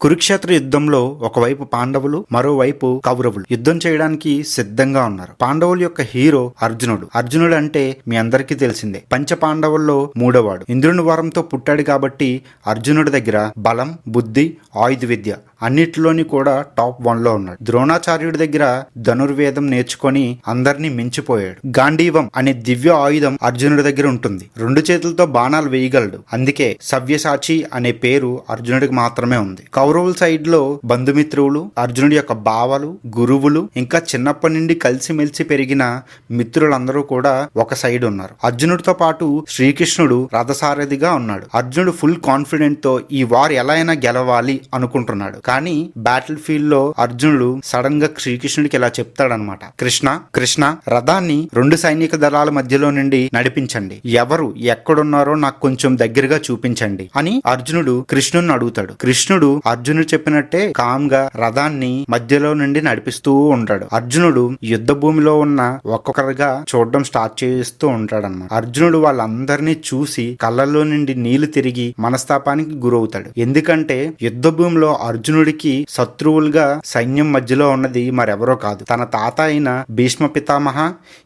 కురుక్షేత్ర యుద్ధంలో ఒకవైపు పాండవులు మరోవైపు కౌరవులు యుద్ధం చేయడానికి సిద్ధంగా ఉన్నారు. పాండవుల యొక్క హీరో అర్జునుడు. అర్జునుడు అంటే మీ అందరికీ తెలిసిందే, పంచ పాండవుల్లో మూడోవాడు. ఇంద్రుని వరంతో పుట్టాడు కాబట్టి అర్జునుడి దగ్గర బలం, బుద్ధి, ఆయుధ విద్య అన్నిటిలోని కూడా టాప్ 1లో ఉన్నాడు. ద్రోణాచార్యుడి దగ్గర ధనుర్వేదం నేర్చుకొని అందరినీ మించిపోయాడు. గాంధీవం అనే దివ్య ఆయుధం అర్జునుడి దగ్గర ఉంటుంది. 2 చేతులతో బాణాలు వేయగలడు. అందుకే సవ్యసాచి అనే పేరు అర్జునుడికి మాత్రమే ఉంది. కౌరవుల సైడ్ లో బంధుమిత్రులు, అర్జునుడి యొక్క బావలు, గురువులు, ఇంకా చిన్నప్పటి నుండి కలిసిమెలిసి పెరిగిన మిత్రులందరూ కూడా ఒక సైడ్ ఉన్నారు. అర్జునుడితో పాటు శ్రీకృష్ణుడు రథసారథిగా ఉన్నాడు. అర్జునుడు ఫుల్ కాన్ఫిడెంట్ తో ఈ వార్ ఎలా అయినా గెలవాలి అనుకుంటున్నాడు. కానీ బ్యాటిల్ ఫీల్డ్ లో అర్జునుడు సడన్ గా శ్రీకృష్ణుడికి ఇలా చెప్తాడనమాట, కృష్ణ రథాన్ని 2 సైనిక దళాల మధ్యలో నుండి నడిపించండి, ఎవరు ఎక్కడున్నారో నాకు కొంచెం దగ్గరగా చూపించండి అని అర్జునుడు కృష్ణుని అడుగుతాడు. కృష్ణుడు అర్జునుడు చెప్పినట్టే కామ్ గా రథాన్ని మధ్యలో నుండి నడిపిస్తూ ఉంటాడు. అర్జునుడు యుద్ధ భూమిలో ఉన్న ఒక్కొక్కరుగా చూడడం స్టార్ట్ చేస్తూ ఉంటాడన్నమాట. అర్జునుడు వాళ్ళందరినీ చూసి కళ్ళల్లో నుండి నీళ్లు తిరిగి మనస్తాపానికి గురవుతాడు. ఎందుకంటే యుద్ధ భూమిలో అర్జునుడికి శత్రువులుగా సైన్యం మధ్యలో ఉన్నది మరెవరో కాదు, తన తాత అయిన భీష్మ పితామహ,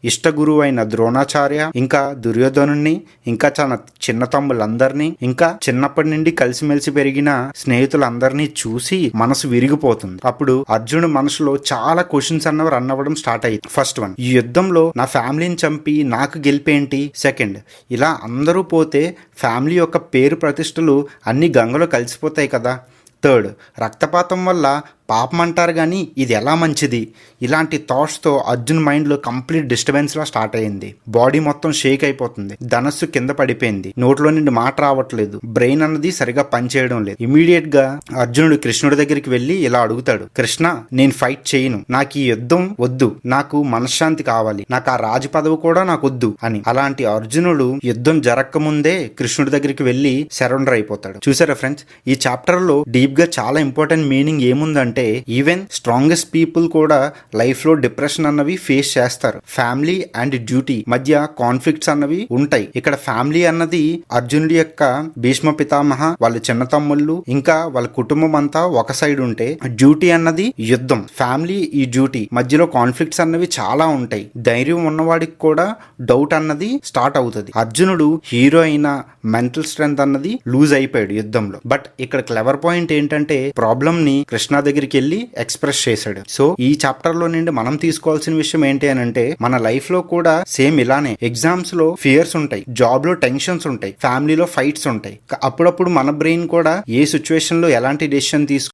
ఇష్ట గురువు అయిన ద్రోణాచార్య, ఇంకా దుర్యోధనుణ్ణి, ఇంకా తన చిన్న తమ్ములందరినీ, ఇంకా చిన్నప్పటి నుండి కలిసిమెలిసి పెరిగిన స్నేహితులందరినీ చూసి మనసు విరిగిపోతుంది. అప్పుడు అర్జునుడు మనసులో చాలా క్వశ్చన్స్ అన్నవి రన్ అవ్వడం స్టార్ట్ అయ్యింది. ఫస్ట్ వన్, ఈ యుద్ధంలో నా ఫ్యామిలీని చంపి నాకు గెలిపేంటి? సెకండ్, ఇలా అందరూ పోతే ఫ్యామిలీ యొక్క పేరు ప్రతిష్టలు అన్ని గంగలో కలిసిపోతాయి కదా? థర్డ్, రక్తపాతం వల్ల పాపం అంటారు కానీ ఇది ఎలా మంచిది? ఇలాంటి థాట్స్తో అర్జున్ మైండ్లో కంప్లీట్ డిస్టర్బెన్స్లా స్టార్ట్ అయ్యింది. బాడీ మొత్తం షేక్ అయిపోతుంది, ధనస్సు కింద పడిపోయింది, నోట్లో నుండి మాట రావట్లేదు, బ్రెయిన్ అన్నది సరిగా పనిచేయడం లేదు. ఇమీడియట్ గా అర్జునుడు కృష్ణుడి దగ్గరికి వెళ్ళి ఇలా అడుగుతాడు, కృష్ణ నేను ఫైట్ చేయను, నాకు ఈ యుద్ధం వద్దు, నాకు మనశ్శాంతి కావాలి, నాకు ఆ రాజు పదవి కూడా నాకు వద్దు అని. అలాంటి అర్జునుడు యుద్ధం జరగక ముందే కృష్ణుడి దగ్గరికి వెళ్ళి సరెండర్ అయిపోతాడు. చూసారా ఫ్రెండ్స్, ఈ చాప్టర్ లో డీప్ గా చాలా ఇంపార్టెంట్ మీనింగ్ ఏముందంటే, ఈవెన్ స్ట్రాంగెస్ట్ పీపుల్ కూడా లైఫ్ లో డిప్రెషన్ అన్నవి ఫేస్ చేస్తారు. ఫ్యామిలీ అండ్ డ్యూటీ మధ్య కాన్ఫ్లిక్ట్స్ అన్నవి ఉంటాయి. ఇక్కడ ఫ్యామిలీ అన్నది అర్జునుడి యొక్క భీష్మ పితామహ, వాళ్ళ చిన్న తమ్ముళ్ళు, ఇంకా వాళ్ళ కుటుంబం అంతా ఒక సైడ్ ఉంటే, డ్యూటీ అన్నది యుద్ధం. ఫ్యామిలీ ఈ డ్యూటీ మధ్యలో కాన్ఫ్లిక్ట్స్ అన్నవి చాలా ఉంటాయి. ధైర్యం ఉన్నవాడికి కూడా డౌట్ అన్నది స్టార్ట్ అవుతుంది. అర్జునుడు హీరో అయిన మెంటల్ స్ట్రెంత్ అన్నది లూజ్ అయిపోయాడు యుద్ధంలో. బట్ ఇక్కడ క్లెవర్ పాయింట్ ఏంటంటే, ప్రాబ్లమ్ ని కృష్ణ దగ్గరికి వెళ్ళి ఎక్స్ప్రెస్ చేశాడు. సో ఈ చాప్టర్ లో నుండి మనం తీసుకోవాల్సిన విషయం ఏంటి అని అంటే, మన లైఫ్ లో కూడా సేమ్ ఇలానే ఎగ్జామ్స్ లో ఫియర్స్ ఉంటాయి, జాబ్ లో టెన్షన్స్ ఉంటాయి, ఫ్యామిలీలో ఫైట్స్ ఉంటాయి. అప్పుడప్పుడు మన బ్రెయిన్ కూడా ఏ సిచ్యువేషన్ లో ఎలాంటి డెసిషన్